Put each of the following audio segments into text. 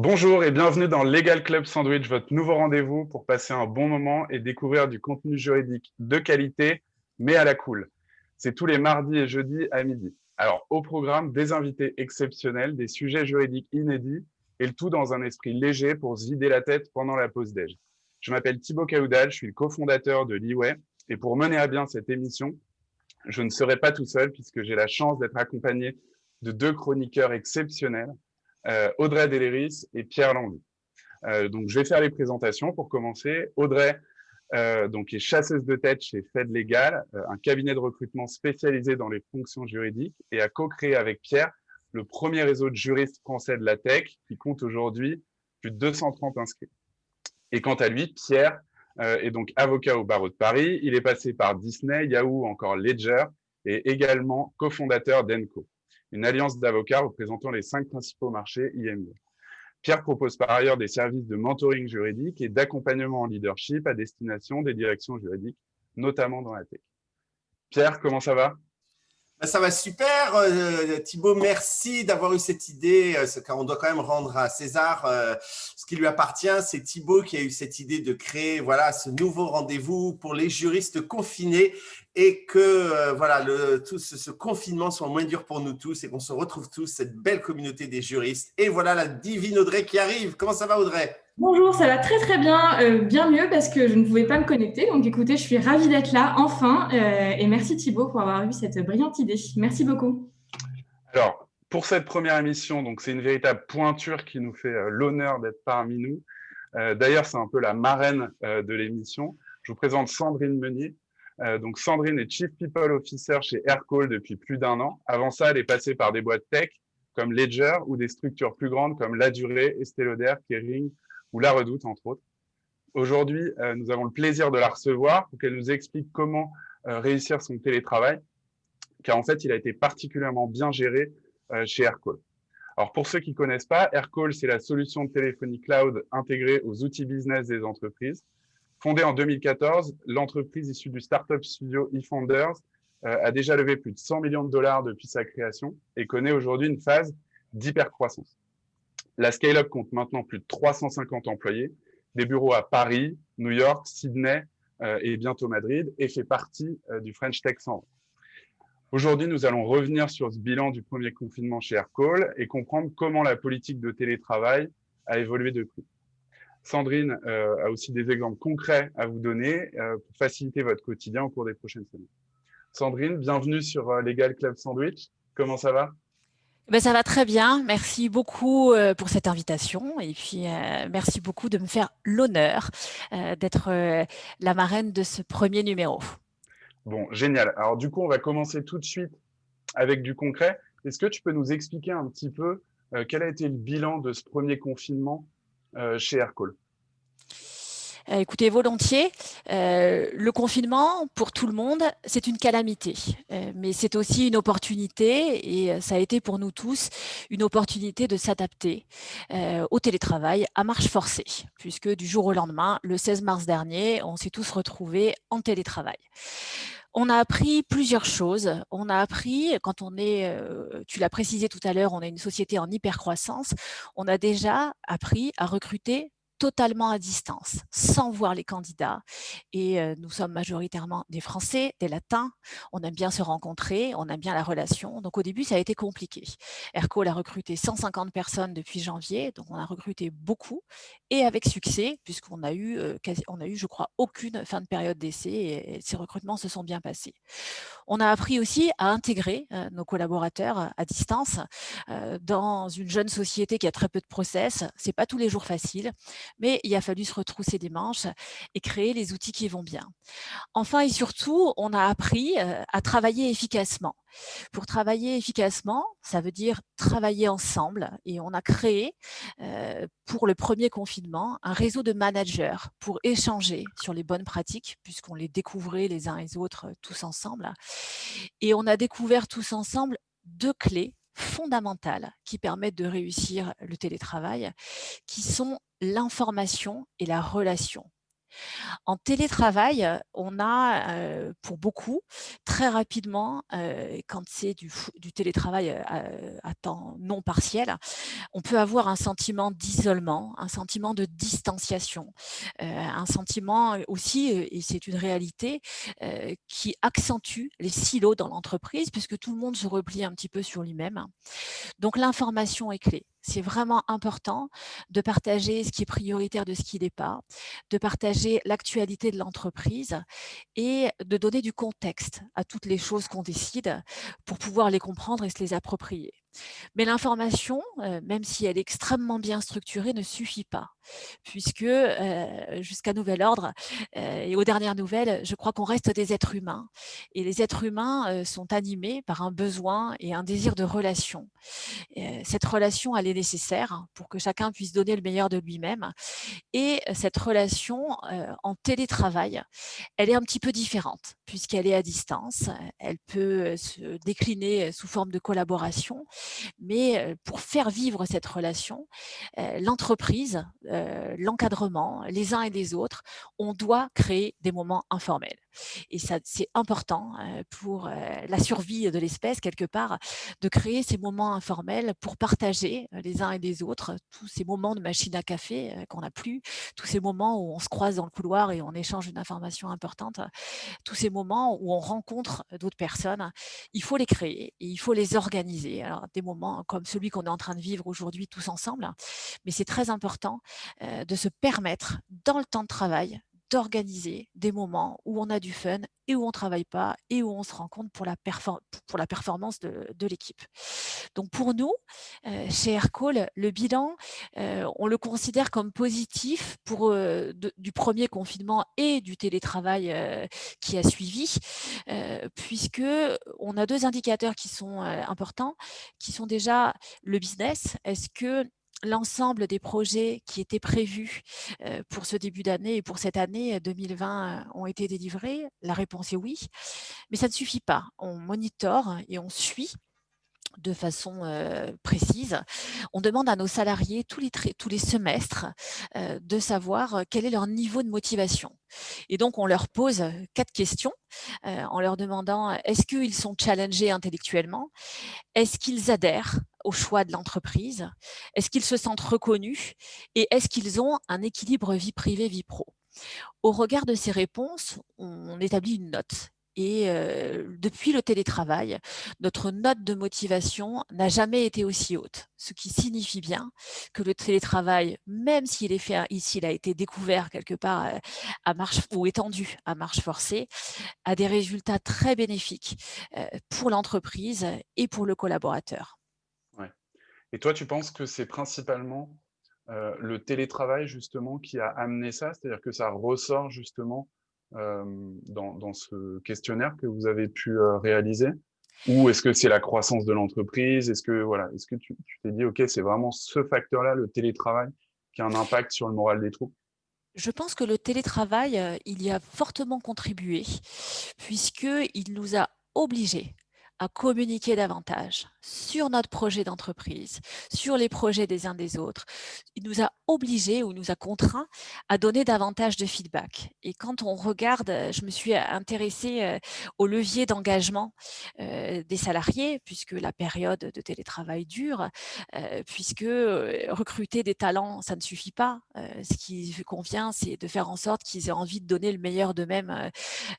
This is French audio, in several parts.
Bonjour et bienvenue dans Legal Club Sandwich, votre nouveau rendez-vous pour passer un bon moment et découvrir du contenu juridique de qualité, mais à la cool. C'est tous les mardis et jeudis à midi. Alors, au programme, des invités exceptionnels, des sujets juridiques inédits, et le tout dans un esprit léger pour se vider la tête pendant la pause déj. Je m'appelle Thibaut Caoudal, je suis le cofondateur de Leeway, et pour mener à bien cette émission, je ne serai pas tout seul puisque j'ai la chance d'être accompagné de deux chroniqueurs exceptionnels, Audrey Deléris et Pierre Lambie. Donc, je vais faire les présentations pour commencer. Audrey donc, est chasseuse de tête chez Fed Legal, un cabinet de recrutement spécialisé dans les fonctions juridiques, et a co-créé avec Pierre le premier réseau de juristes français de la tech qui compte aujourd'hui plus de 230 inscrits. Et quant à lui, Pierre est donc avocat au barreau de Paris. Il est passé par Disney, Yahoo, encore Ledger, et également cofondateur d'Enco, une alliance d'avocats représentant les 5 principaux marchés IMD. Pierre propose par ailleurs des services de mentoring juridique et d'accompagnement en leadership à destination des directions juridiques, notamment dans la tech. Pierre, comment ça va ? Ça va super, Thibaut, merci d'avoir eu cette idée, car on doit quand même rendre à César ce qui lui appartient. C'est Thibaut qui a eu cette idée de créer ce nouveau rendez-vous pour les juristes confinés et que tout ce confinement soit moins dur pour nous tous et qu'on se retrouve tous, cette belle communauté des juristes. Et voilà la divine Audrey qui arrive. Comment ça va, Audrey ? Bonjour, ça va très très bien, bien mieux parce que je ne pouvais pas me connecter. Donc écoutez, je suis ravie d'être là enfin et merci Thibaut pour avoir eu cette brillante idée. Merci beaucoup. Alors, pour cette première émission, donc c'est une véritable pointure qui nous fait l'honneur d'être parmi nous. D'ailleurs, c'est un peu la marraine de l'émission. Je vous présente Sandrine Meunier. Donc Sandrine est Chief People Officer chez Aircall depuis plus d'1 an. Avant ça, elle est passée par des boîtes tech comme Ledger ou des structures plus grandes comme La Durée, Estée Lauder, Kering ou La Redoute, entre autres. Aujourd'hui, nous avons le plaisir de la recevoir pour qu'elle nous explique comment réussir son télétravail, car en fait, il a été particulièrement bien géré chez Aircall. Alors, pour ceux qui ne connaissent pas, Aircall, c'est la solution de téléphonie cloud intégrée aux outils business des entreprises. Fondée en 2014, l'entreprise issue du startup studio eFounders a déjà levé plus de 100 millions de dollars depuis sa création et connaît aujourd'hui une phase d'hypercroissance. La scale-up compte maintenant plus de 350 employés, des bureaux à Paris, New York, Sydney et bientôt Madrid, et fait partie du French Tech 100. Aujourd'hui, nous allons revenir sur ce bilan du premier confinement chez Aircall et comprendre comment la politique de télétravail a évolué depuis. Sandrine a aussi des exemples concrets à vous donner pour faciliter votre quotidien au cours des prochaines semaines. Sandrine, bienvenue sur Legal Club Sandwich. Comment ça va ? Ça va très bien. Merci beaucoup pour cette invitation et puis merci beaucoup de me faire l'honneur d'être la marraine de ce premier numéro. Bon, génial. Alors du coup, on va commencer tout de suite avec du concret. Est-ce que tu peux nous expliquer un petit peu quel a été le bilan de ce premier confinement chez Aircall ? Écoutez, volontiers. Le confinement, pour tout le monde, c'est une calamité. Mais c'est aussi une opportunité et ça a été pour nous tous une opportunité de s'adapter au télétravail à marche forcée, puisque du jour au lendemain, le 16 mars dernier, on s'est tous retrouvés en télétravail. On a appris plusieurs choses. On a appris, quand on est, tu l'as précisé tout à l'heure, on est une société en hypercroissance, on a déjà appris à recruter totalement à distance, sans voir les candidats. Et nous sommes majoritairement des Français, des Latins. On aime bien se rencontrer, on aime bien la relation. Donc au début, ça a été compliqué. Aircall a recruté 150 personnes depuis janvier, donc on a recruté beaucoup et avec succès, puisqu'on a eu, je crois, aucune fin de période d'essai et ces recrutements se sont bien passés. On a appris aussi à intégrer nos collaborateurs à distance dans une jeune société qui a très peu de process. C'est pas tous les jours facile. Mais il a fallu se retrousser des manches et créer les outils qui vont bien. Enfin et surtout, on a appris à travailler efficacement. Pour travailler efficacement, ça veut dire travailler ensemble et on a créé pour le premier confinement un réseau de managers pour échanger sur les bonnes pratiques puisqu'on les découvrait les uns et les autres tous ensemble. Et on a découvert tous ensemble 2 clés fondamentales qui permettent de réussir le télétravail, qui sont l'information et la relation. En télétravail, on a, pour beaucoup, très rapidement, quand c'est du télétravail à temps non partiel, on peut avoir un sentiment d'isolement, un sentiment de distanciation, un sentiment aussi, et c'est une réalité, qui accentue les silos dans l'entreprise puisque tout le monde se replie un petit peu sur lui-même. Donc l'information est clé. C'est vraiment important de partager ce qui est prioritaire de ce qui n'est pas, de partager l'actualité de l'entreprise et de donner du contexte à toutes les choses qu'on décide pour pouvoir les comprendre et se les approprier. Mais l'information, même si elle est extrêmement bien structurée, ne suffit pas, puisque jusqu'à nouvel ordre et aux dernières nouvelles, je crois qu'on reste des êtres humains. Et les êtres humains sont animés par un besoin et un désir de relation. Cette relation, elle est nécessaire pour que chacun puisse donner le meilleur de lui-même. Et cette relation en télétravail, elle est un petit peu différente puisqu'elle est à distance. Elle peut se décliner sous forme de collaboration, mais pour faire vivre cette relation, l'entreprise, l'encadrement, les uns et les autres, on doit créer des moments informels. Et ça, c'est important pour la survie de l'espèce, quelque part, de créer ces moments informels pour partager les uns et les autres tous ces moments de machine à café qu'on n'a plus, tous ces moments où on se croise dans le couloir et on échange une information importante, tous ces moments où on rencontre d'autres personnes. Il faut les créer et il faut les organiser. Alors, des moments comme celui qu'on est en train de vivre aujourd'hui tous ensemble, mais c'est très important de se permettre, dans le temps de travail, d'organiser des moments où on a du fun et où on ne travaille pas et où on se rencontre pour la performance de l'équipe. Donc pour nous, chez Aircall, le bilan, on le considère comme positif pour, du premier confinement et du télétravail qui a suivi, puisqu'on a 2 indicateurs qui sont importants, qui sont déjà le business. Est-ce que l'ensemble des projets qui étaient prévus pour ce début d'année et pour cette année 2020 ont été délivrés? La réponse est oui, mais ça ne suffit pas. On monitore et on suit de façon précise. On demande à nos salariés tous les semestres de savoir quel est leur niveau de motivation. Et donc, on leur pose 4 questions en leur demandant est-ce qu'ils sont challengés intellectuellement? Est-ce qu'ils adhèrent au choix de l'entreprise? Est-ce qu'ils se sentent reconnus? Et est-ce qu'ils ont un équilibre vie privée, vie pro? Au regard de ces réponses, on établit une note. Et depuis le télétravail, notre note de motivation n'a jamais été aussi haute, ce qui signifie bien que le télétravail, même s'il a été découvert quelque part à marche ou étendu à marche forcée, a des résultats très bénéfiques pour l'entreprise et pour le collaborateur. Ouais. Et toi, tu penses que c'est principalement le télétravail justement qui a amené ça? C'est-à-dire que ça ressort justement dans ce questionnaire que vous avez pu réaliser? Ou est-ce que c'est la croissance de l'entreprise? Est-ce que tu t'es dit, OK, c'est vraiment ce facteur-là, le télétravail, qui a un impact sur le moral des troupes? Je pense que le télétravail, il y a fortement contribué puisqu'il nous a obligés à communiquer davantage sur notre projet d'entreprise, sur les projets des uns des autres. Il nous a obligés ou il nous a contraints à donner davantage de feedback. Et quand on regarde, je me suis intéressée au levier d'engagement des salariés, puisque la période de télétravail dure, puisque recruter des talents, ça ne suffit pas. Ce qui convient, c'est de faire en sorte qu'ils aient envie de donner le meilleur d'eux-mêmes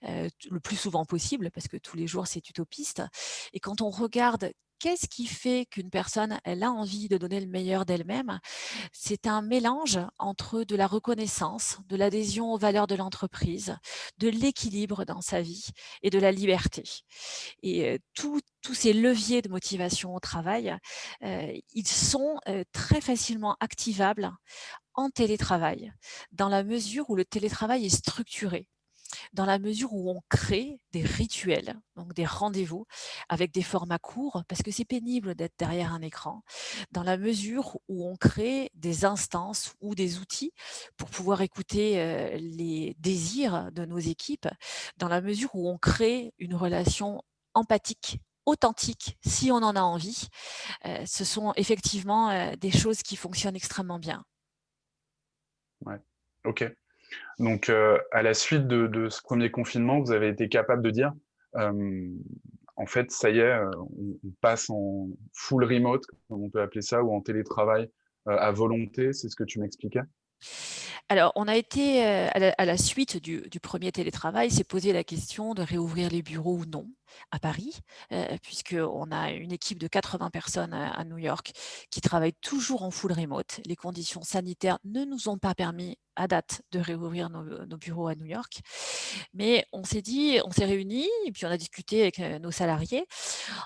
le plus souvent possible, parce que tous les jours, c'est utopiste. Et quand on regarde qu'est-ce qui fait qu'une personne, elle a envie de donner le meilleur d'elle-même? C'est un mélange entre de la reconnaissance, de l'adhésion aux valeurs de l'entreprise, de l'équilibre dans sa vie et de la liberté. Et tous ces leviers de motivation au travail, ils sont très facilement activables en télétravail, dans la mesure où le télétravail est structuré, dans la mesure où on crée des rituels, donc des rendez-vous avec des formats courts, parce que c'est pénible d'être derrière un écran, dans la mesure où on crée des instances ou des outils pour pouvoir écouter les désirs de nos équipes, dans la mesure où on crée une relation empathique, authentique, si on en a envie. Ce sont effectivement des choses qui fonctionnent extrêmement bien. Ouais. Ok. Donc, à la suite de ce premier confinement, vous avez été capable de dire, en fait, ça y est, on passe en full remote, comme on peut appeler ça, ou en télétravail à volonté, c'est ce que tu m'expliquais? Alors, on a été à la suite du premier télétravail, s'est posé la question de réouvrir les bureaux ou non à Paris, puisqu'on a une équipe de 80 personnes à New York qui travaillent toujours en full remote. Les conditions sanitaires ne nous ont pas permis à date de réouvrir nos bureaux à New York. Mais on s'est dit, on s'est réunis et puis on a discuté avec nos salariés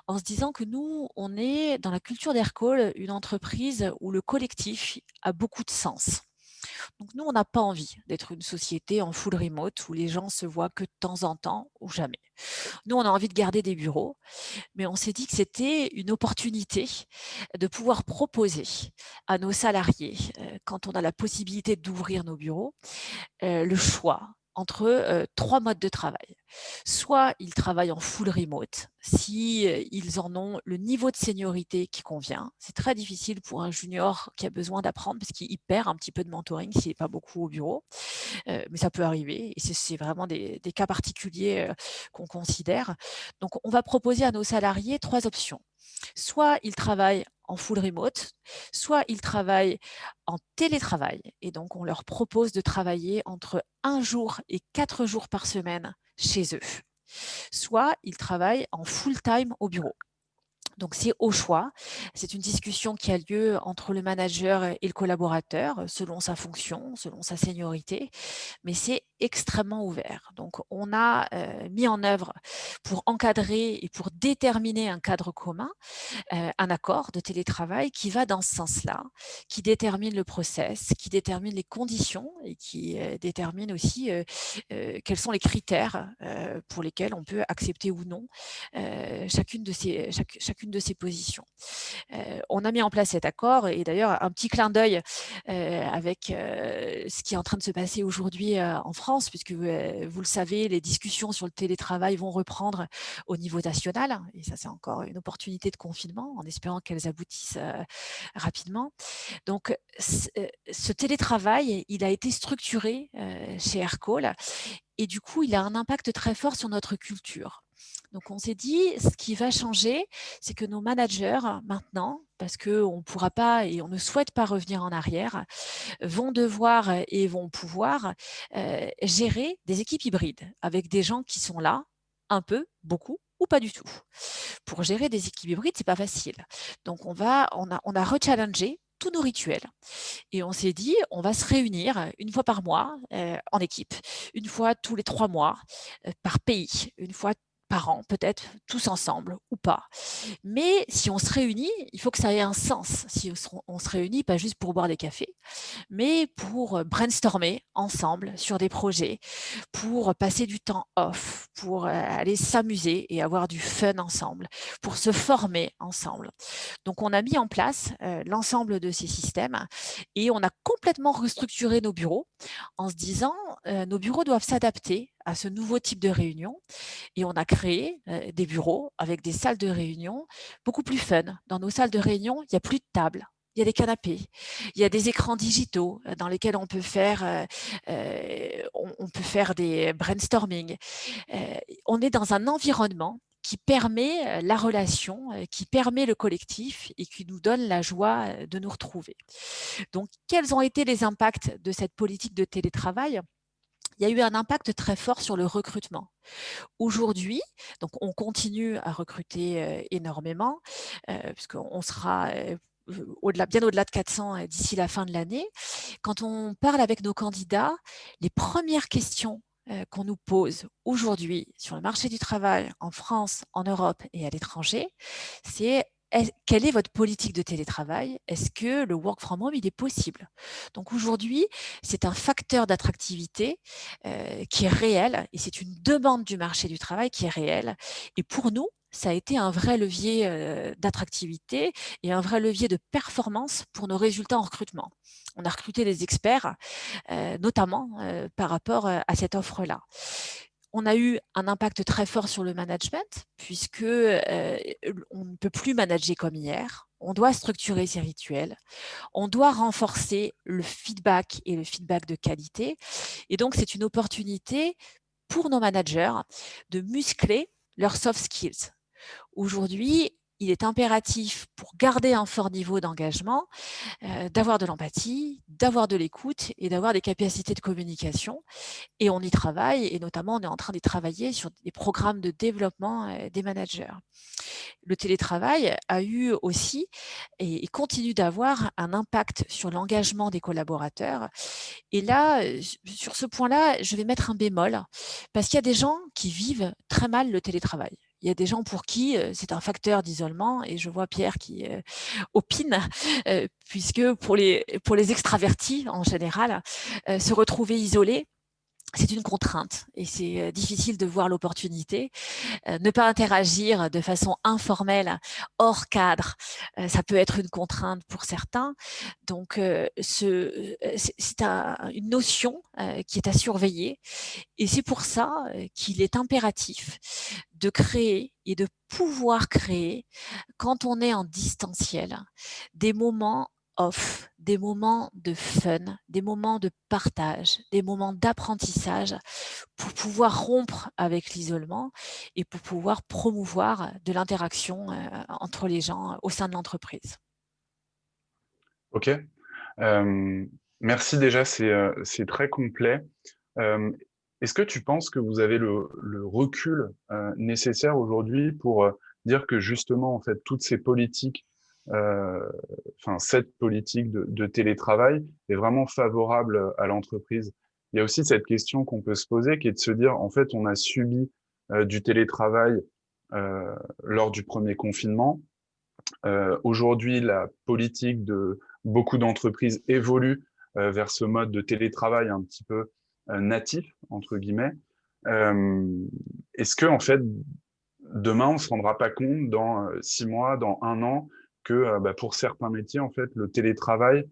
en se disant que nous, on est dans la culture d'Aircall, une entreprise où le collectif a beaucoup de sens. Donc nous, on n'a pas envie d'être une société en full remote où les gens se voient que de temps en temps ou jamais. Nous, on a envie de garder des bureaux, mais on s'est dit que c'était une opportunité de pouvoir proposer à nos salariés, quand on a la possibilité d'ouvrir nos bureaux, le choix entre 3 modes de travail. Soit ils travaillent en full remote, si ils en ont le niveau de seniorité qui convient. C'est très difficile pour un junior qui a besoin d'apprendre parce qu'il perd un petit peu de mentoring s'il n'est pas beaucoup au bureau. Mais ça peut arriver et c'est vraiment des cas particuliers qu'on considère. Donc, on va proposer à nos salariés 3 options. Soit ils travaillent en full remote, soit ils travaillent en télétravail. Et donc, on leur propose de travailler entre 1 jour et 4 jours par semaine chez eux. Soit ils travaillent en full-time au bureau. Donc, c'est au choix. C'est une discussion qui a lieu entre le manager et le collaborateur, selon sa fonction, selon sa seniorité, mais c'est extrêmement ouvert. Donc, on a mis en œuvre pour encadrer et pour déterminer un cadre commun, un accord de télétravail qui va dans ce sens-là, qui détermine le process, qui détermine les conditions et qui détermine aussi quels sont les critères pour lesquels on peut accepter ou non chacune de ces positions. On a mis en place cet accord et d'ailleurs un petit clin d'œil avec ce qui est en train de se passer aujourd'hui en France, puisque vous le savez, les discussions sur le télétravail vont reprendre au niveau national et ça c'est encore une opportunité de confinement en espérant qu'elles aboutissent rapidement. Donc ce télétravail, il a été structuré chez Aircall et du coup il a un impact très fort sur notre culture. Donc, on s'est dit, ce qui va changer, c'est que nos managers, maintenant, parce qu'on ne pourra pas et on ne souhaite pas revenir en arrière, vont devoir et vont pouvoir gérer des équipes hybrides avec des gens qui sont là, un peu, beaucoup ou pas du tout. Pour gérer des équipes hybrides, ce n'est pas facile. Donc, on a rechallengé tous nos rituels. Et on s'est dit, on va se réunir une fois par mois en équipe, une fois tous les 3 mois par pays, une fois par an, peut-être tous ensemble ou pas. Mais si on se réunit, il faut que ça ait un sens. Si on se réunit, pas juste pour boire des cafés, mais pour brainstormer ensemble sur des projets, pour passer du temps off, pour aller s'amuser et avoir du fun ensemble, pour se former ensemble. Donc, on a mis en place l'ensemble de ces systèmes et on a complètement restructuré nos bureaux en se disant nos bureaux doivent s'adapter à ce nouveau type de réunion et on a créé des bureaux avec des salles de réunion beaucoup plus fun. Dans nos salles de réunion, il n'y a plus de table. Il y a des canapés, il y a des écrans digitaux dans lesquels on peut faire des brainstorming. On est dans un environnement qui permet la relation, qui permet le collectif et qui nous donne la joie de nous retrouver. Donc, quels ont été les impacts de cette politique de télétravail ? il y a eu un impact très fort sur le recrutement. Aujourd'hui, donc on continue à recruter énormément, puisqu'on sera bien au-delà de 400 d'ici la fin de l'année. Quand on parle avec nos candidats, les premières questions qu'on nous pose aujourd'hui sur le marché du travail en France, en Europe et à l'étranger, c'est quelle est votre politique de télétravail? Est-ce que le work from home, il est possible? Donc aujourd'hui, c'est un facteur d'attractivité qui est réel et c'est une demande du marché du travail qui est réelle. Et pour nous, ça a été un vrai levier d'attractivité et un vrai levier de performance pour nos résultats en recrutement. On a recruté des experts, notamment par rapport à cette offre-là. On a eu un impact très fort sur le management puisque on ne peut plus manager comme hier. On doit structurer ses rituels. On doit renforcer le feedback et le feedback de qualité. Et donc, c'est une opportunité pour nos managers de muscler leurs soft skills. Aujourd'hui, il est impératif pour garder un fort niveau d'engagement d'avoir de l'empathie, d'avoir de l'écoute et d'avoir des capacités de communication. Et on y travaille, et notamment on est en train de travailler sur des programmes de développement des managers. Le télétravail a eu aussi et continue d'avoir un impact sur l'engagement des collaborateurs. Et là, sur ce point-là, je vais mettre un bémol, parce qu'il y a des gens qui vivent très mal le télétravail. Il y a des gens pour qui c'est un facteur d'isolement, et je vois Pierre qui opine, puisque pour les extravertis en général, se retrouver isolés, c'est une contrainte et c'est difficile de voir l'opportunité. Ne pas interagir de façon informelle, hors cadre, ça peut être une contrainte pour certains. Donc, c'est une notion qui est à surveiller. Et c'est pour ça qu'il est impératif de créer et de pouvoir créer, quand on est en distanciel, des moments off, des moments de fun, des moments de partage, des moments d'apprentissage pour pouvoir rompre avec l'isolement et pour pouvoir promouvoir de l'interaction entre les gens au sein de l'entreprise. Ok. Merci déjà, c'est très complet. Est-ce que tu penses que vous avez le recul nécessaire aujourd'hui pour dire que justement, en fait, toutes ces politiques, cette politique de télétravail est vraiment favorable à l'entreprise? Il y a aussi cette question qu'on peut se poser, qui est de se dire, en fait, on a subi du télétravail lors du premier confinement. Aujourd'hui, la politique de beaucoup d'entreprises évolue vers ce mode de télétravail un petit peu natif, entre guillemets. Est-ce que, en fait, demain, on ne se rendra pas compte dans 6 mois, dans 1 an, que pour certains métiers, en fait, le télétravail,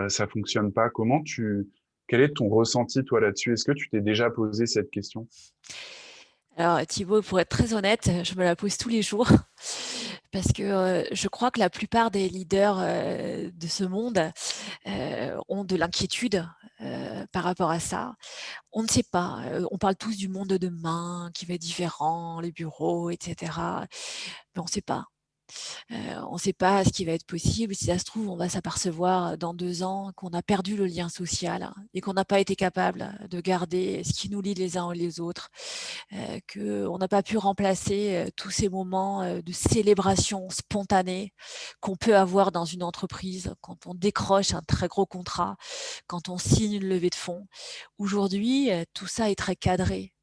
ça fonctionne pas? Quel est ton ressenti, toi, là-dessus? Est-ce que tu t'es déjà posé cette question? Alors Thibaut, pour être très honnête, je me la pose tous les jours parce que je crois que la plupart des leaders de ce monde ont de l'inquiétude par rapport à ça. On ne sait pas. On parle tous du monde de demain qui va être différent, les bureaux, etc. Mais on ne sait pas. On ne sait pas ce qui va être possible. Si ça se trouve, on va s'apercevoir dans 2 ans qu'on a perdu le lien social et qu'on n'a pas été capable de garder ce qui nous lie les uns et les autres, qu'on n'a pas pu remplacer tous ces moments de célébration spontanée qu'on peut avoir dans une entreprise quand on décroche un très gros contrat, quand on signe une levée de fonds. Aujourd'hui, tout ça est très cadré.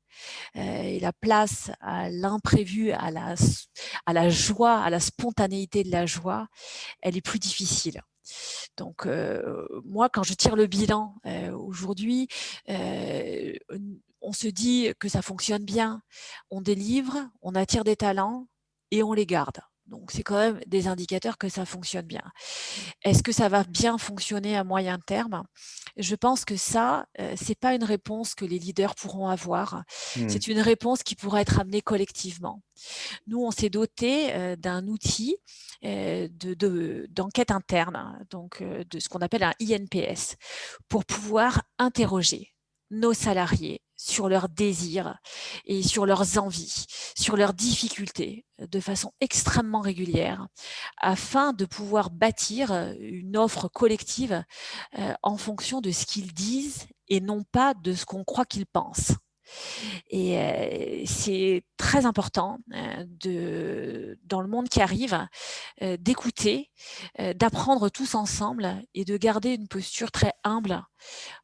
Et la place à l'imprévu, à la joie, à la spontanéité de la joie, elle est plus difficile. Donc, moi, quand je tire le bilan aujourd'hui, on se dit que ça fonctionne bien, on délivre, on attire des talents et on les garde. Donc, c'est quand même des indicateurs que ça fonctionne bien. Est-ce que ça va bien fonctionner à moyen terme? Je pense que ça, c'est pas une réponse que les leaders pourront avoir. C'est une réponse qui pourra être amenée collectivement. Nous, on s'est doté d'un outil d'enquête interne, donc de ce qu'on appelle un INPS, pour pouvoir interroger nos salariés sur leurs désirs et sur leurs envies, sur leurs difficultés de façon extrêmement régulière afin de pouvoir bâtir une offre collective en fonction de ce qu'ils disent et non pas de ce qu'on croit qu'ils pensent. Et c'est très important dans le monde qui arrive, d'écouter, d'apprendre tous ensemble et de garder une posture très humble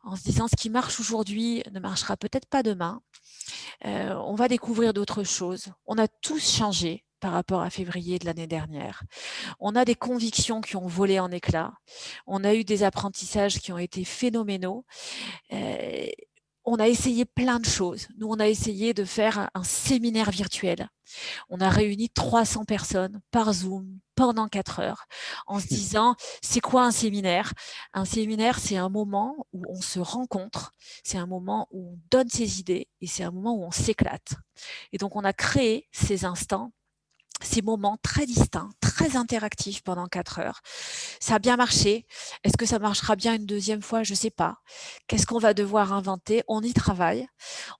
en se disant ce qui marche aujourd'hui ne marchera peut-être pas demain. On va découvrir d'autres choses. On a tous changé par rapport à février de l'année dernière. On a des convictions qui ont volé en éclats. On a eu des apprentissages qui ont été phénoménaux. On a essayé plein de choses. Nous, on a essayé de faire un séminaire virtuel. On a réuni 300 personnes par Zoom pendant 4 heures en se disant, c'est quoi un séminaire ? Un séminaire, c'est un moment où on se rencontre, c'est un moment où on donne ses idées et c'est un moment où on s'éclate. Et donc, on a créé ces instants, ces moments très distincts, très interactifs pendant 4 heures. Ça a bien marché. Est-ce que ça marchera bien une deuxième fois ? Je ne sais pas. Qu'est-ce qu'on va devoir inventer ? On y travaille.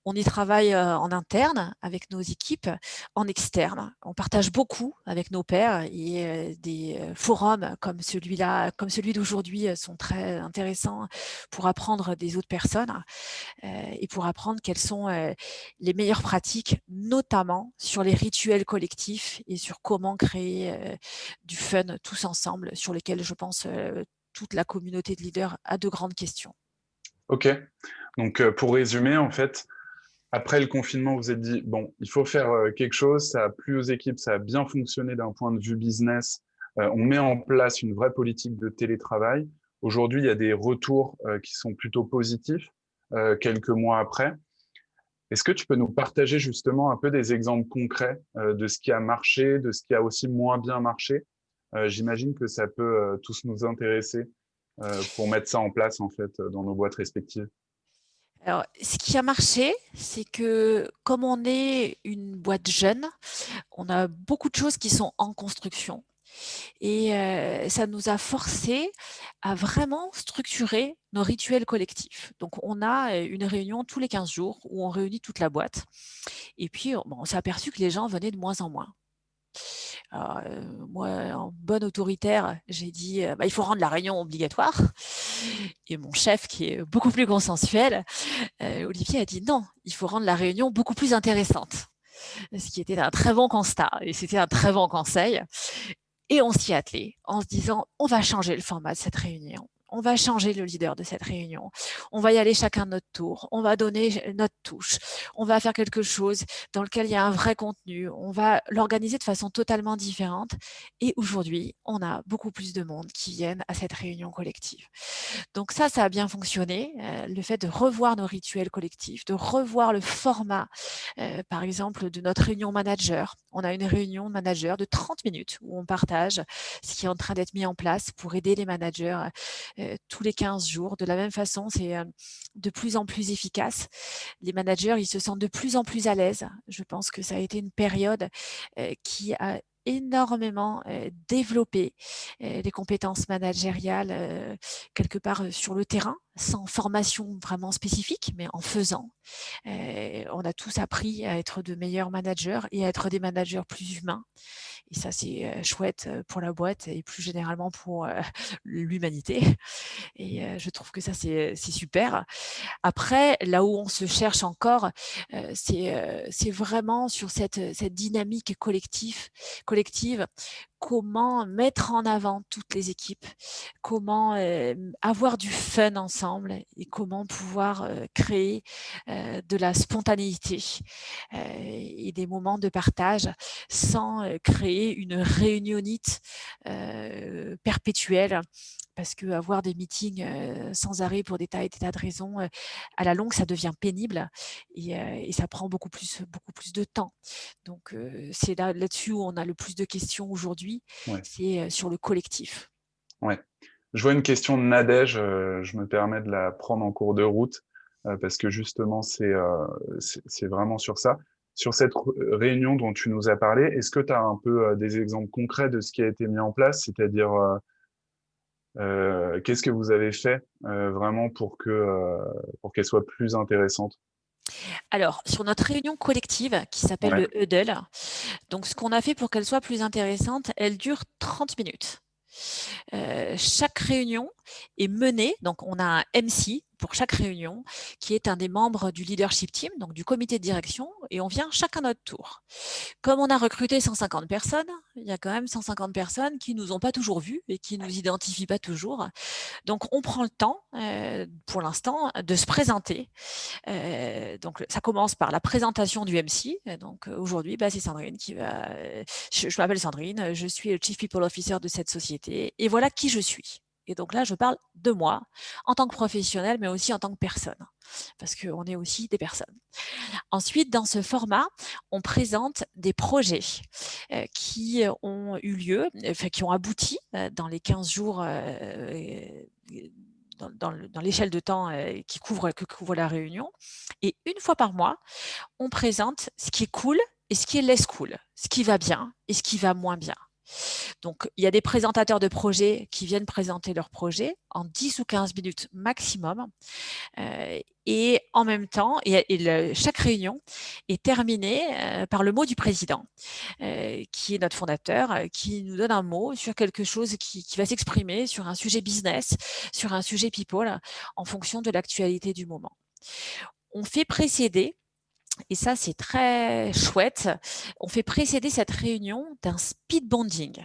On y travaille en interne avec nos équipes, en externe. On partage beaucoup avec nos pairs et des forums comme celui-là, comme celui d'aujourd'hui sont très intéressants pour apprendre des autres personnes et pour apprendre quelles sont les meilleures pratiques, notamment sur les rituels collectifs et sur comment créer du fun tous ensemble, sur lesquels je pense toute la communauté de leaders a de grandes questions. Ok, donc pour résumer, en fait, après le confinement, vous vous êtes dit, bon, il faut faire quelque chose, ça a plu aux équipes, ça a bien fonctionné d'un point de vue business, on met en place une vraie politique de télétravail. Aujourd'hui, il y a des retours qui sont plutôt positifs quelques mois après. Est-ce que tu peux nous partager justement un peu des exemples concrets de ce qui a marché, de ce qui a aussi moins bien marché? J'imagine que ça peut tous nous intéresser pour mettre ça en place en fait dans nos boîtes respectives. Alors, ce qui a marché, c'est que comme on est une boîte jeune, on a beaucoup de choses qui sont en construction. Et ça nous a forcé à vraiment structurer nos rituels collectifs. Donc, on a une réunion tous les 15 jours où on réunit toute la boîte. Et puis, on s'est aperçu que les gens venaient de moins en moins. Alors, moi, en bonne autoritaire, j'ai dit il faut rendre la réunion obligatoire. Et mon chef, qui est beaucoup plus consensuel, Olivier, a dit non, il faut rendre la réunion beaucoup plus intéressante. Ce qui était un très bon constat et c'était un très bon conseil. Et on s'y attelait en se disant, on va changer le format de cette réunion. On va changer le leader de cette réunion. On va y aller chacun de notre tour. On va donner notre touche. On va faire quelque chose dans lequel il y a un vrai contenu. On va l'organiser de façon totalement différente. Et aujourd'hui, on a beaucoup plus de monde qui viennent à cette réunion collective. Donc ça a bien fonctionné. Le fait de revoir nos rituels collectifs, de revoir le format, par exemple, de notre réunion manager. On a une réunion manager de 30 minutes où on partage ce qui est en train d'être mis en place pour aider les managers tous les 15 jours. De la même façon, c'est de plus en plus efficace. Les managers, ils se sentent de plus en plus à l'aise. Je pense que ça a été une période qui a énormément développé les compétences managériales quelque part sur le terrain, sans formation vraiment spécifique, mais en faisant. On a tous appris à être de meilleurs managers et à être des managers plus humains. Et ça, c'est chouette pour la boîte et plus généralement pour l'humanité. Et je trouve que ça, c'est super. Après, là où on se cherche encore, c'est vraiment sur cette dynamique collective, comment mettre en avant toutes les équipes, comment avoir du fun ensemble et comment pouvoir créer de la spontanéité et des moments de partage sans créer une réunionnite perpétuelle. Parce qu'avoir des meetings sans arrêt pour des tas et des tas de raisons, à la longue, ça devient pénible et ça prend beaucoup plus de temps. Donc, c'est là-dessus où on a le plus de questions aujourd'hui, Ouais. c'est sur le collectif. Ouais. Je vois une question de Nadège, je me permets de la prendre en cours de route parce que justement, c'est vraiment sur ça. Sur cette réunion dont tu nous as parlé, est-ce que tu as un peu des exemples concrets de ce qui a été mis en place, c'est-à-dire qu'est-ce que vous avez fait vraiment pour qu'elle soit plus intéressante? Alors, sur notre réunion collective qui s'appelle Ouais. le Huddle, donc ce qu'on a fait pour qu'elle soit plus intéressante, elle dure 30 minutes. Chaque réunion est menée, donc on a un MC pour chaque réunion, qui est un des membres du leadership team, donc du comité de direction, et on vient chacun notre tour. Comme on a recruté 150 personnes, il y a quand même 150 personnes qui nous ont pas toujours vus et qui nous identifient pas toujours. Donc on prend le temps, pour l'instant, de se présenter. Donc ça commence par la présentation du MC. Donc aujourd'hui, c'est Sandrine qui va. Je m'appelle Sandrine, je suis le Chief People Officer de cette société, et voilà qui je suis. Et donc là, je parle de moi en tant que professionnel, mais aussi en tant que personne, parce qu'on est aussi des personnes. Ensuite, dans ce format, on présente des projets qui ont eu lieu, qui ont abouti dans les 15 jours dans l'échelle de temps que couvre la réunion. Et une fois par mois, on présente ce qui est cool et ce qui est less cool, ce qui va bien et ce qui va moins bien. Donc, il y a des présentateurs de projets qui viennent présenter leurs projets en 10 ou 15 minutes maximum. Et en même temps, chaque réunion est terminée par le mot du président, qui est notre fondateur, qui nous donne un mot sur quelque chose qui va s'exprimer sur un sujet business, sur un sujet people, en fonction de l'actualité du moment. On fait précéder, et ça c'est très chouette, on fait précéder cette réunion d'un speed bonding.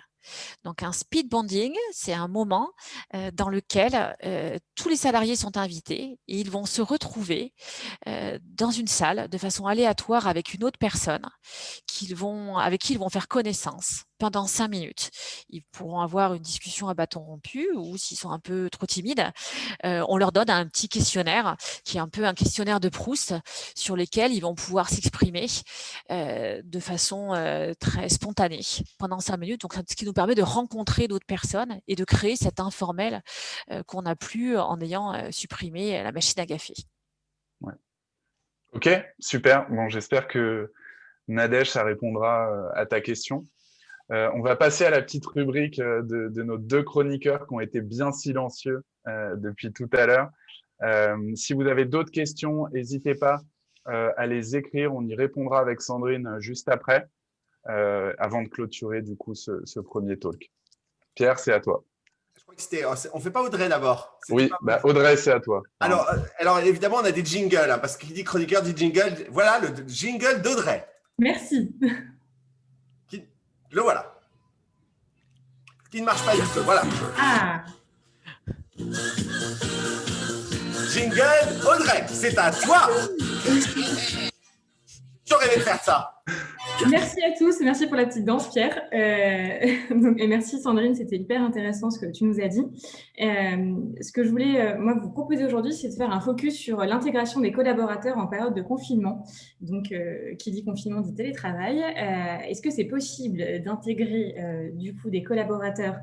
Donc un speed bonding, c'est un moment dans lequel tous les salariés sont invités et ils vont se retrouver dans une salle de façon aléatoire avec une autre personne avec qui ils vont faire connaissance pendant 5 minutes. Ils pourront avoir une discussion à bâton rompu, ou s'ils sont un peu trop timides, on leur donne un petit questionnaire qui est un peu un questionnaire de Proust sur lequel ils vont pouvoir s'exprimer de façon très spontanée pendant 5 minutes. Donc, ce qui nous permet de rencontrer d'autres personnes et de créer cet informel qu'on n'a plus en ayant supprimé la machine à café. Ouais. Ok, super. Bon, j'espère que Nadège, ça répondra à ta question. On va passer à la petite rubrique de nos deux chroniqueurs qui ont été bien silencieux depuis tout à l'heure. Si vous avez d'autres questions, n'hésitez pas à les écrire. On y répondra avec Sandrine juste après, avant de clôturer du coup ce premier talk. Pierre, c'est à toi. Je crois que c'était. On fait pas Audrey d'abord. Oui, Audrey, c'est à toi. Alors évidemment, on a des jingles, parce qu'il dit chroniqueur dit jingle. Voilà le jingle d'Audrey. Merci. Le voilà. Qui ne marche pas du tout. Voilà. Ah. Jingle Audrey, c'est à toi. J'aurais rêvé de faire ça. Merci à tous, merci pour la petite danse, Pierre. Et merci Sandrine, c'était hyper intéressant ce que tu nous as dit. Ce que je voulais moi vous proposer aujourd'hui, c'est de faire un focus sur l'intégration des collaborateurs en période de confinement. Donc, qui dit confinement dit télétravail. Est-ce que c'est possible d'intégrer du coup des collaborateurs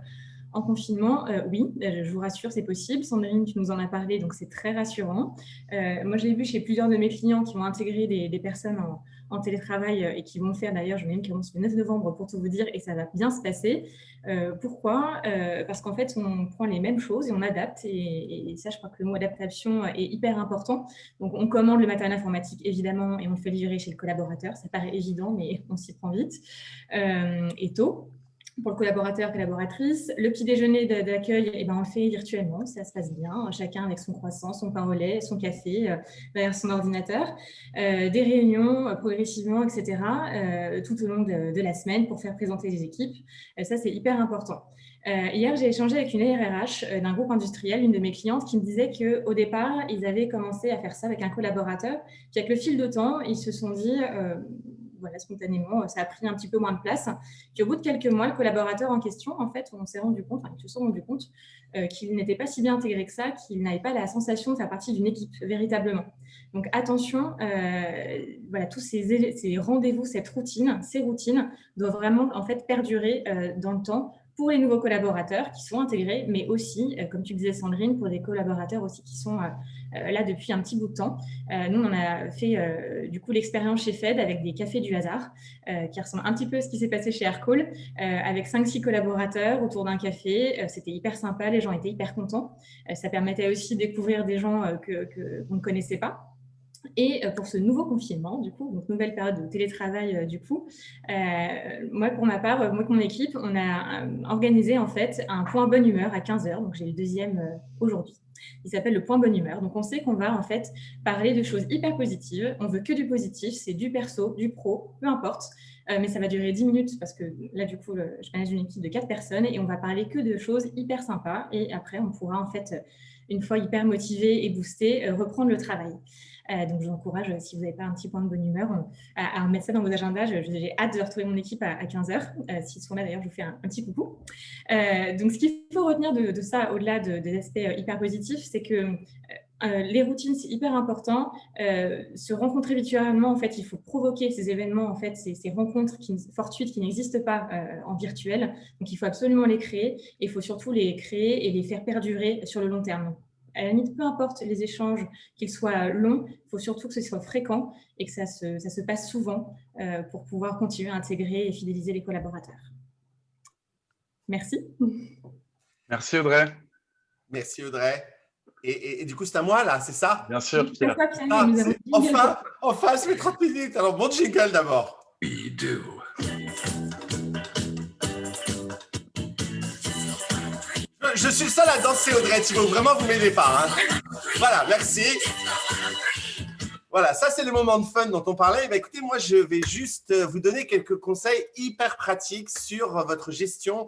en confinement? Oui, je vous rassure, c'est possible. Sandrine, tu nous en as parlé, donc c'est très rassurant. Moi, je l'ai vu chez plusieurs de mes clients qui ont intégré des personnes en télétravail et qui vont le faire d'ailleurs. J'en ai une qui commence le 9 novembre pour tout vous dire, et ça va bien se passer. Pourquoi ? Parce qu'en fait, on prend les mêmes choses et on adapte. Et ça, je crois que le mot adaptation est hyper important. Donc, on commande le matériel informatique, évidemment, et on le fait livrer chez le collaborateur. Ça paraît évident, mais on s'y prend vite et tôt. Pour le collaborateur, collaboratrice. Le petit déjeuner d'accueil, on le fait virtuellement, ça se passe bien, chacun avec son croissant, son pain au lait, son café, derrière son ordinateur. Des réunions progressivement, etc., tout au long de la semaine pour faire présenter les équipes. Ça, c'est hyper important. Hier, j'ai échangé avec une ARH d'un groupe industriel, une de mes clientes, qui me disait qu'au départ, ils avaient commencé à faire ça avec un collaborateur, puis avec le fil de temps, ils se sont dit... voilà, spontanément, ça a pris un petit peu moins de place. Puis au bout de quelques mois, le collaborateur en question, en fait, ils se sont rendu compte qu'il n'était pas si bien intégré que ça, qu'il n'avait pas la sensation de faire partie d'une équipe, véritablement. Donc attention, voilà, tous ces rendez-vous, ces routines doivent vraiment en fait perdurer dans le temps pour les nouveaux collaborateurs qui sont intégrés, mais aussi, comme tu disais Sandrine, pour des collaborateurs aussi qui sont là depuis un petit bout de temps. Nous, on a fait du coup l'expérience chez Fed avec des cafés du hasard, qui ressemble un petit peu à ce qui s'est passé chez Aircall, avec 5-6 collaborateurs autour d'un café. C'était hyper sympa, les gens étaient hyper contents. Ça permettait aussi de découvrir des gens qu'on ne connaissait pas. Et pour ce nouveau confinement, du coup, donc nouvelle période de télétravail, du coup, moi, pour ma part, moi et mon équipe, on a organisé en fait un point bonne humeur à 15h. Donc, j'ai le deuxième aujourd'hui. Il s'appelle le point bonne humeur. Donc, on sait qu'on va en fait parler de choses hyper positives. On veut que du positif, c'est du perso, du pro, peu importe. Mais ça va durer 10 minutes parce que là, du coup, je manage une équipe de 4 personnes et on va parler que de choses hyper sympas. Et après, on pourra en fait, une fois hyper motivé et boosté, reprendre le travail. Donc, je vous encourage, si vous n'avez pas un petit point de bonne humeur, à mettre ça dans vos agendas. J'ai hâte de retrouver mon équipe à 15h. S'ils sont là, d'ailleurs, je vous fais un petit coucou. Donc, ce qu'il faut retenir de ça, au-delà des aspects hyper positifs, c'est que les routines, c'est hyper important. Se rencontrer virtuellement, en fait, il faut provoquer ces événements, en fait, ces rencontres fortuites qui n'existent pas en virtuel. Donc, il faut absolument les créer. Et il faut surtout les créer et les faire perdurer sur le long terme. Donc, à la limite, peu importe les échanges, qu'ils soient longs, il faut surtout que ce soit fréquent et que ça se passe souvent pour pouvoir continuer à intégrer et fidéliser les collaborateurs. Merci. Merci Audrey. Merci Audrey. Et du coup, c'est à moi là, c'est ça? Bien sûr, Pierre. Ah, enfin, je mets 30 minutes. Alors, bon jingle d'abord. Je suis le seul à danser, Audrey. Thibaut, vraiment, vous m'aidez pas. Hein. Voilà, merci. Voilà, ça c'est le moment de fun dont on parlait. Bah, écoutez, moi je vais juste vous donner quelques conseils hyper pratiques sur votre gestion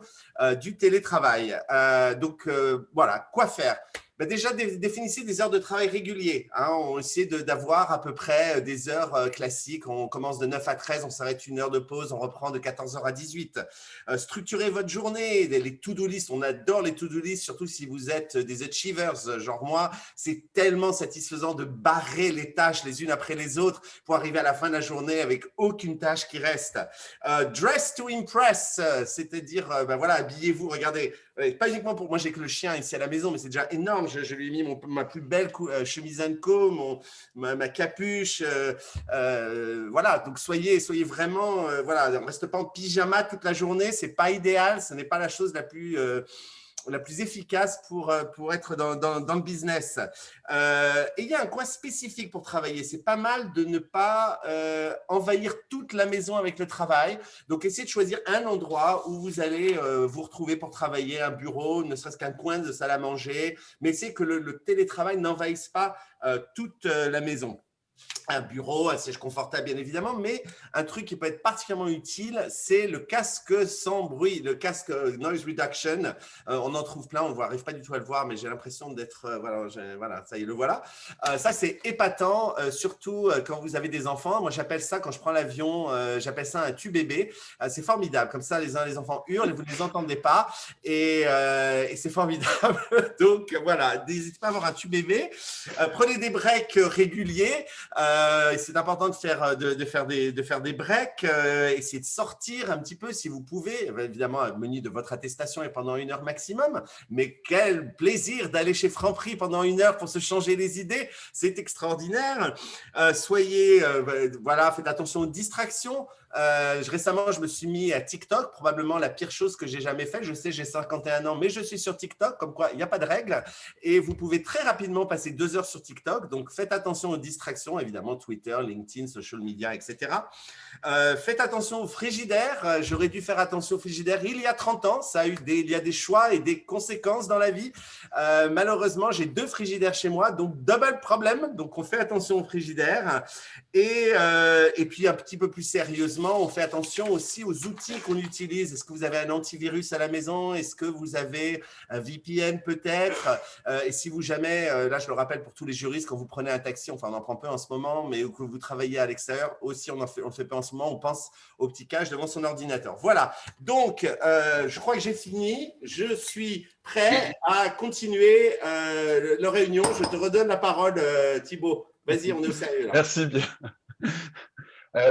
du télétravail. Voilà, quoi faire? Bah, déjà, définissez des heures de travail réguliers. Hein. On essaie d'avoir à peu près des heures classiques. On commence de 9 à 13, on s'arrête une heure de pause, on reprend de 14h à 18. Structurez votre journée, les to-do list. On adore les to-do list, surtout si vous êtes des achievers, genre moi. C'est tellement satisfaisant de barrer les tâches les unes après les autres pour arriver à la fin de la journée avec aucune tâche qui reste. Dress to impress, c'est-à-dire, voilà, habillez-vous. Regardez, pas uniquement pour moi, j'ai que le chien ici à la maison, mais c'est déjà énorme. Je lui ai mis ma plus belle chemise co, ma capuche. Voilà, donc soyez vraiment, voilà, ne restez pas en pyjama toute la journée. C'est pas idéal, ce n'est pas la chose la plus efficace pour être dans le business. Et il y a un coin spécifique pour travailler. C'est pas mal de ne pas envahir toute la maison avec le travail. Donc, essayez de choisir un endroit où vous allez vous retrouver pour travailler, un bureau, ne serait-ce qu'un coin de salle à manger. Mais essayez que le télétravail n'envahisse pas toute la maison. Un bureau, un siège confortable bien évidemment, mais un truc qui peut être particulièrement utile, c'est le casque sans bruit, le casque noise reduction. On en trouve plein, on n'arrive pas du tout à le voir, mais j'ai l'impression d'être… voilà, ça y est, le voilà. Ça, c'est épatant, surtout quand vous avez des enfants. Moi, j'appelle ça, quand je prends l'avion, j'appelle ça un tube bébé. C'est formidable, comme ça, les enfants hurlent et vous ne les entendez pas. Et c'est formidable. Donc, voilà, n'hésitez pas à avoir un tube bébé. Prenez des breaks réguliers. C'est important de faire des breaks, essayez de sortir un petit peu si vous pouvez, évidemment menu de votre attestation et pendant 1 heure maximum, mais quel plaisir d'aller chez Franprix pendant 1 heure pour se changer les idées, c'est extraordinaire. Voilà, faites attention aux distractions. Récemment, je me suis mis à TikTok, probablement la pire chose que j'ai jamais faite. Je sais, j'ai 51 ans, mais je suis sur TikTok, comme quoi il n'y a pas de règles. Et vous pouvez très rapidement passer 2 heures sur TikTok. Donc, faites attention aux distractions, évidemment, Twitter, LinkedIn, social media, etc. Faites attention aux frigidaires. J'aurais dû faire attention aux frigidaires il y a 30 ans. Il y a des choix et des conséquences dans la vie. Malheureusement, j'ai 2 frigidaires chez moi, donc double problème. Donc, on fait attention aux frigidaires. Et puis, un petit peu plus sérieusement, on fait attention aussi aux outils qu'on utilise. Est-ce que vous avez un antivirus à la maison? Est-ce que vous avez un VPN peut-être? Et si vous jamais, là je le rappelle pour tous les juristes, quand vous prenez un taxi, enfin on en prend peu en ce moment, mais que vous travaillez à l'extérieur, aussi on le fait peu en ce moment, on pense au petit cache devant son ordinateur. Voilà, donc je crois que j'ai fini. Je suis prêt à continuer la réunion. Je te redonne la parole, Thibaut. Vas-y, on est au sérieux là. Merci bien.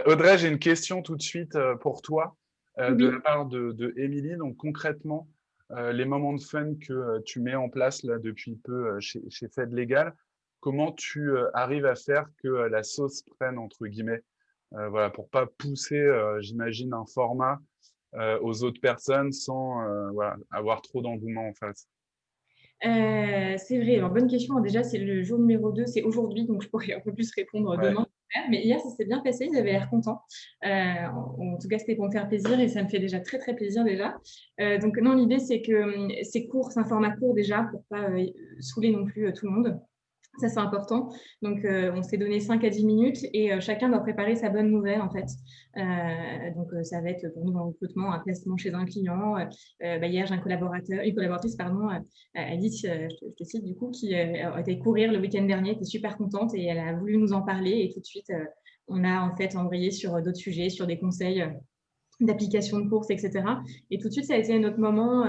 Audrey, j'ai une question tout de suite pour toi de la part de Émilie. Donc concrètement, les moments de fun que tu mets en place là depuis peu chez Fed Legal, comment tu arrives à faire que la sauce prenne entre guillemets, voilà, pour pas pousser, j'imagine, un format aux autres personnes sans voilà, avoir trop d'engouement en face. C'est vrai. Alors, bonne question. Déjà, c'est le jour numéro 2, c'est aujourd'hui, donc je pourrais un peu plus répondre Ouais. demain. Mais hier, ça s'est bien passé, ils avaient l'air contents. En tout cas, c'était pour me faire plaisir et ça me fait déjà très, très plaisir déjà. Donc non, l'idée, c'est que c'est court, c'est un format court déjà pour pas saouler non plus tout le monde. Ça, c'est important. Donc, on s'est donné 5 à 10 minutes et chacun doit préparer sa bonne nouvelle, en fait. Donc, ça va être pour nous dans le recrutement, un placement chez un client. Hier, j'ai une collaboratrice, pardon, Alice, je te cite du coup, qui a été courir le week-end dernier, était super contente et elle a voulu nous en parler. Et tout de suite, on a en fait embrayé sur d'autres sujets, sur des conseils d'application de courses, etc. Et tout de suite, ça a été notre moment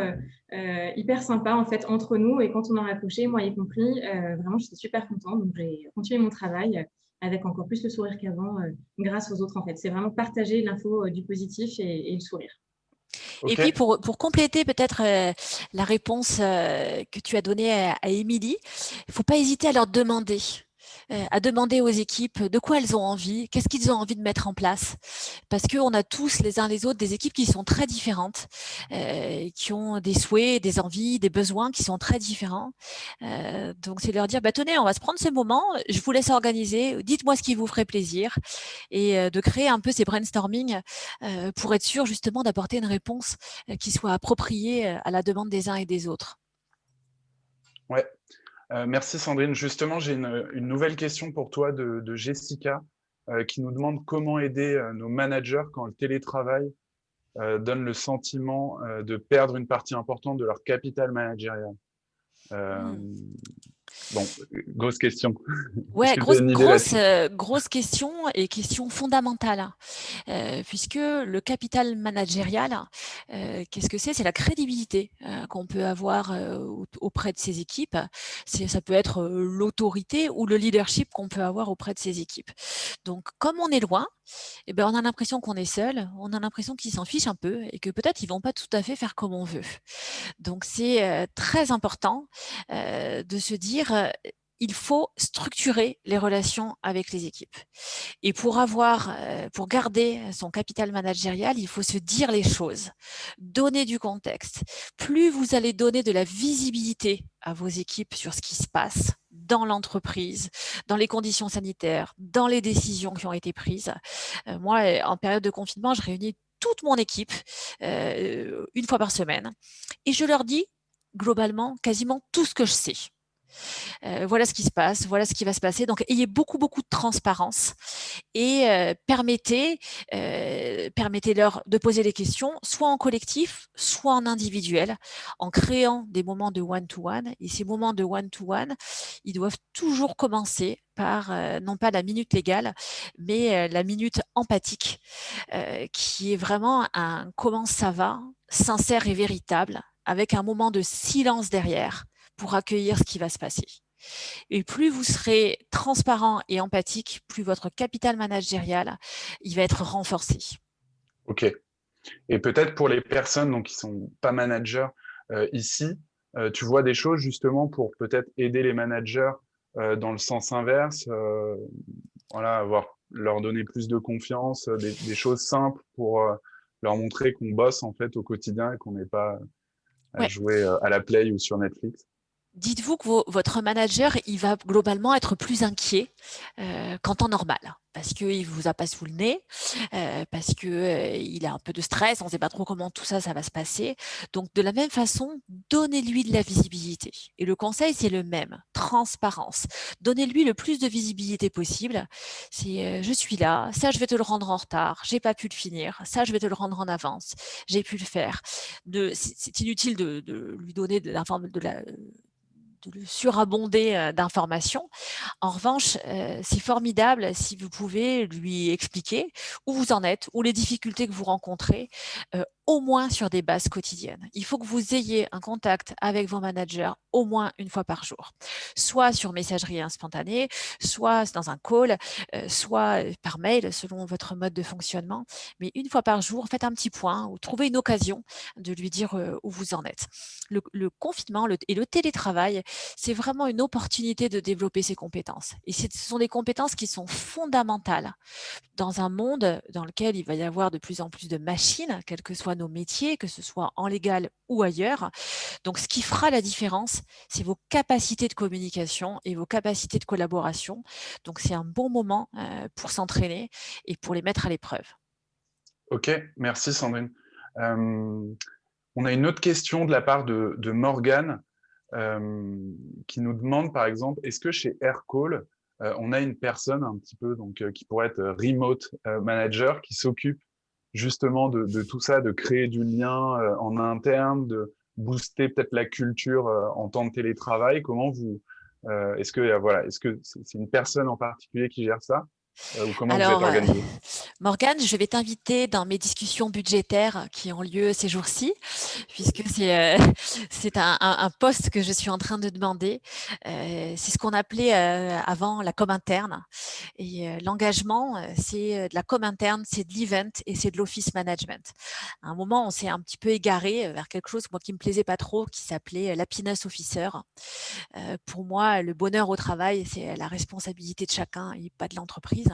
hyper sympa en fait entre nous. Et quand on a raccroché, moi y compris, vraiment, j'étais super contente. Donc, j'ai continué mon travail avec encore plus le sourire qu'avant, grâce aux autres en fait. C'est vraiment partager l'info du positif et le sourire. Et Ok. puis pour compléter peut-être la réponse que tu as donnée à Émilie, il ne faut pas hésiter à demander aux équipes de quoi elles ont envie, qu'est-ce qu'ils ont envie de mettre en place. Parce qu'on a tous les uns les autres des équipes qui sont très différentes, qui ont des souhaits, des envies, des besoins qui sont très différents. Donc c'est leur dire, tenez, on va se prendre ce moment, je vous laisse organiser, dites-moi ce qui vous ferait plaisir et de créer un peu ces brainstorming pour être sûr justement d'apporter une réponse qui soit appropriée à la demande des uns et des autres. Ouais. Merci Sandrine. Justement, j'ai une nouvelle question pour toi de Jessica qui nous demande comment aider nos managers quand le télétravail donne le sentiment de perdre une partie importante de leur capital managérial. Euh, Bon, grosse question. Est-ce Ouais, que tu as une idée là-dessus? grosse question et question fondamentale, puisque le capital managérial, qu'est-ce que c'est? C'est la crédibilité qu'on peut avoir auprès de ses équipes. Ça peut être l'autorité ou le leadership qu'on peut avoir auprès de ses équipes. Donc, comme on est loin, on a l'impression qu'on est seul, on a l'impression qu'ils s'en fichent un peu et que peut-être ils vont pas tout à fait faire comme on veut. Donc, c'est très important de se dire il faut structurer les relations avec les équipes. Et pour garder son capital managérial, il faut se dire les choses, donner du contexte. Plus vous allez donner de la visibilité à vos équipes sur ce qui se passe dans l'entreprise, dans les conditions sanitaires, dans les décisions qui ont été prises. Moi, en période de confinement, je réunis toute mon équipe une fois par semaine et je leur dis globalement quasiment tout ce que je sais. Voilà ce qui se passe, voilà ce qui va se passer. Donc, ayez beaucoup, beaucoup de transparence et permettez-leur de poser des questions, soit en collectif, soit en individuel, en créant des moments de one-to-one. Et ces moments de one-to-one, ils doivent toujours commencer par non pas la minute légale, mais la minute empathique, qui est vraiment un comment ça va, sincère et véritable, avec un moment de silence derrière pour accueillir ce qui va se passer. Et plus vous serez transparent et empathique, plus votre capital managérial, il va être renforcé. Ok. Et peut-être pour les personnes donc, qui sont pas managers ici, tu vois des choses justement pour peut-être aider les managers dans le sens inverse, voilà, leur donner plus de confiance, des choses simples pour leur montrer qu'on bosse en fait au quotidien et qu'on n'est pas à Ouais. jouer à la Play ou sur Netflix. Dites-vous que votre manager, il va globalement être plus inquiet qu'en temps normal, parce qu'il ne vous a pas sous le nez, parce qu'il a un peu de stress, on ne sait pas trop comment tout ça va se passer. Donc, de la même façon, donnez-lui de la visibilité. Et le conseil, c'est le même, transparence. Donnez-lui le plus de visibilité possible. C'est je suis là, ça, je vais te le rendre en retard, j'ai pas pu le finir, ça, je vais te le rendre en avance, j'ai pu le faire. C'est inutile de lui donner de le surabonder d'informations. En revanche, c'est formidable si vous pouvez lui expliquer où vous en êtes, ou les difficultés que vous rencontrez, au moins sur des bases quotidiennes. Il faut que vous ayez un contact avec vos managers au moins une fois par jour, soit sur messagerie instantanée, soit dans un call, soit par mail selon votre mode de fonctionnement. Mais une fois par jour, faites un petit point ou trouvez une occasion de lui dire où vous en êtes. Le confinement et le télétravail c'est vraiment une opportunité de développer ces compétences. Et ce sont des compétences qui sont fondamentales dans un monde dans lequel il va y avoir de plus en plus de machines, quels que soient nos métiers, que ce soit en légal ou ailleurs. Donc, ce qui fera la différence, c'est vos capacités de communication et vos capacités de collaboration. Donc, c'est un bon moment pour s'entraîner et pour les mettre à l'épreuve. Ok, merci Sandrine. On a une autre question de la part de Morgane qui nous demande, par exemple, est-ce que chez Aircall, on a une personne un petit peu qui pourrait être remote manager qui s'occupe justement de tout ça, de créer du lien en interne, de booster peut-être la culture en temps de télétravail. Comment vous est-ce que c'est une personne en particulier qui gère ça ou comment vous êtes organisé? Morgane, je vais t'inviter dans mes discussions budgétaires qui ont lieu ces jours-ci, puisque c'est un poste que je suis en train de demander. C'est ce qu'on appelait avant la com interne. Et l'engagement, c'est de la com interne, c'est de l'event et c'est de l'office management. À un moment, on s'est un petit peu égaré vers quelque chose moi, qui me plaisait pas trop, qui s'appelait l'happiness officer. Pour moi, le bonheur au travail, c'est la responsabilité de chacun et pas de l'entreprise.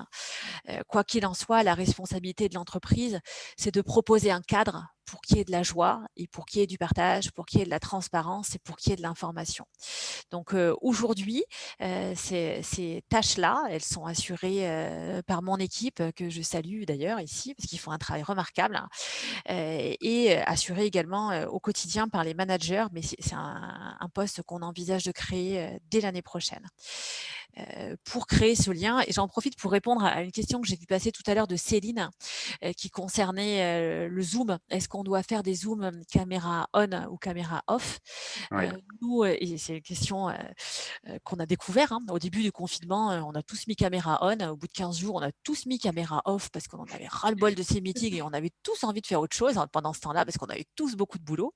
Quoi qu'il en soit, la responsabilité de l'entreprise, c'est de proposer un cadre pour qu'il y ait de la joie et pour qu'il y ait du partage, pour qu'il y ait de la transparence et pour qu'il y ait de l'information. Donc aujourd'hui, ces tâches-là, elles sont assurées par mon équipe que je salue d'ailleurs ici parce qu'ils font un travail remarquable et assurées également au quotidien par les managers, mais c'est un poste qu'on envisage de créer dès l'année prochaine. Pour créer ce lien. Et j'en profite pour répondre à une question que j'ai vu passer tout à l'heure de Céline qui concernait le Zoom. Est-ce qu'on doit faire des Zooms caméra on ou caméra off? Oui. Nous, et c'est une question qu'on a découvert au début du confinement, on a tous mis caméra on. Au bout de 15 jours, on a tous mis caméra off parce qu'on en avait ras-le-bol de ces meetings et on avait tous envie de faire autre chose pendant ce temps-là parce qu'on avait tous beaucoup de boulot.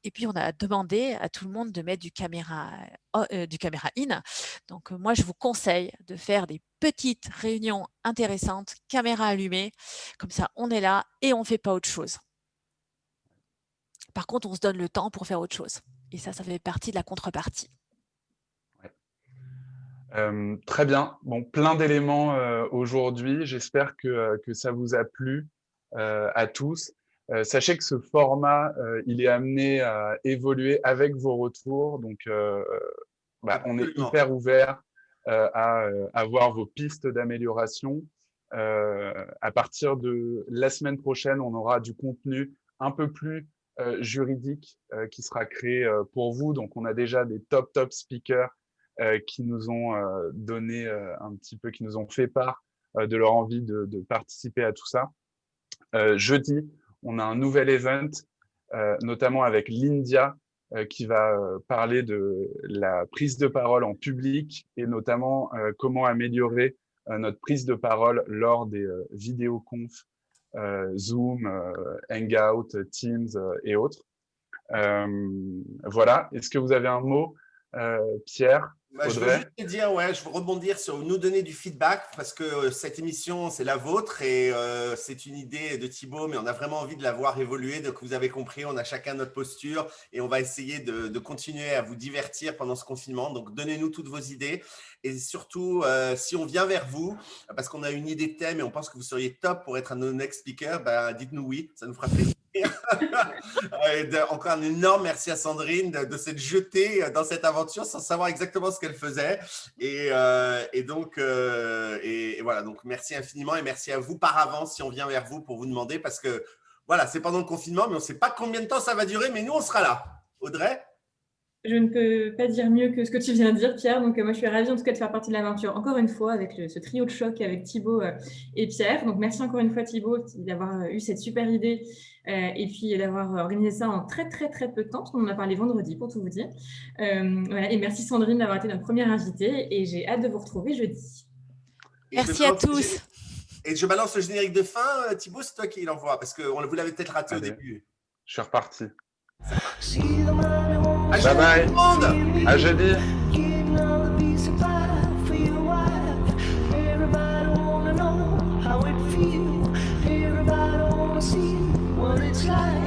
Et puis, on a demandé à tout le monde de mettre du caméra in. Donc, moi, je vous conseille de faire des petites réunions intéressantes, caméra allumée. Comme ça, on est là et on ne fait pas autre chose. Par contre, on se donne le temps pour faire autre chose. Et ça fait partie de la contrepartie. Ouais. Très bien. Bon, plein d'éléments aujourd'hui. J'espère que ça vous a plu à tous. Sachez que ce format, il est amené à évoluer avec vos retours. Donc, on est hyper ouvert à avoir vos pistes d'amélioration. À partir de la semaine prochaine, on aura du contenu un peu plus juridique qui sera créé pour vous. Donc, on a déjà des top speakers qui nous ont donné un petit peu, qui nous ont fait part de leur envie de participer à tout ça. Jeudi, on a un nouvel event, notamment avec l'India, qui va parler de la prise de parole en public et notamment comment améliorer notre prise de parole lors des vidéoconf, Zoom, Hangout, Teams et autres. Voilà. Est-ce que vous avez un mot, Pierre? Je veux juste te dire, je veux rebondir sur nous donner du feedback parce que cette émission, c'est la vôtre et c'est une idée de Thibaut, mais on a vraiment envie de la voir évoluer. Donc, vous avez compris, on a chacun notre posture et on va essayer de continuer à vous divertir pendant ce confinement. Donc, donnez-nous toutes vos idées et surtout, si on vient vers vous, parce qu'on a une idée de thème et on pense que vous seriez top pour être un de nos next speakers, dites-nous oui, ça nous fera plaisir. Encore un énorme merci à Sandrine de s'être jetée dans cette aventure sans savoir exactement ce qu'elle faisait et voilà, donc merci infiniment et merci à vous par avance si on vient vers vous pour vous demander parce que voilà, c'est pendant le confinement mais on ne sait pas combien de temps ça va durer mais nous on sera là. Audrey? Je ne peux pas dire mieux que ce que tu viens de dire, Pierre. Donc, moi, je suis ravie en tout cas de faire partie de l'aventure encore une fois avec ce trio de choc avec Thibaut et Pierre. Donc, merci encore une fois, Thibaut, d'avoir eu cette super idée et puis d'avoir organisé ça en très peu de temps, parce qu'on en a parlé vendredi, pour tout vous dire. Voilà. Et merci, Sandrine, d'avoir été notre première invitée. Et j'ai hâte de vous retrouver jeudi. Merci à tous. Et je balance le générique de fin. Thibaut, c'est toi qui l'envoie, parce que vous l'avez peut-être raté au début. Je suis reparti. Bye bye. À jeudi. Everybody wanna know how it feels. Everybody wanna see what it's like.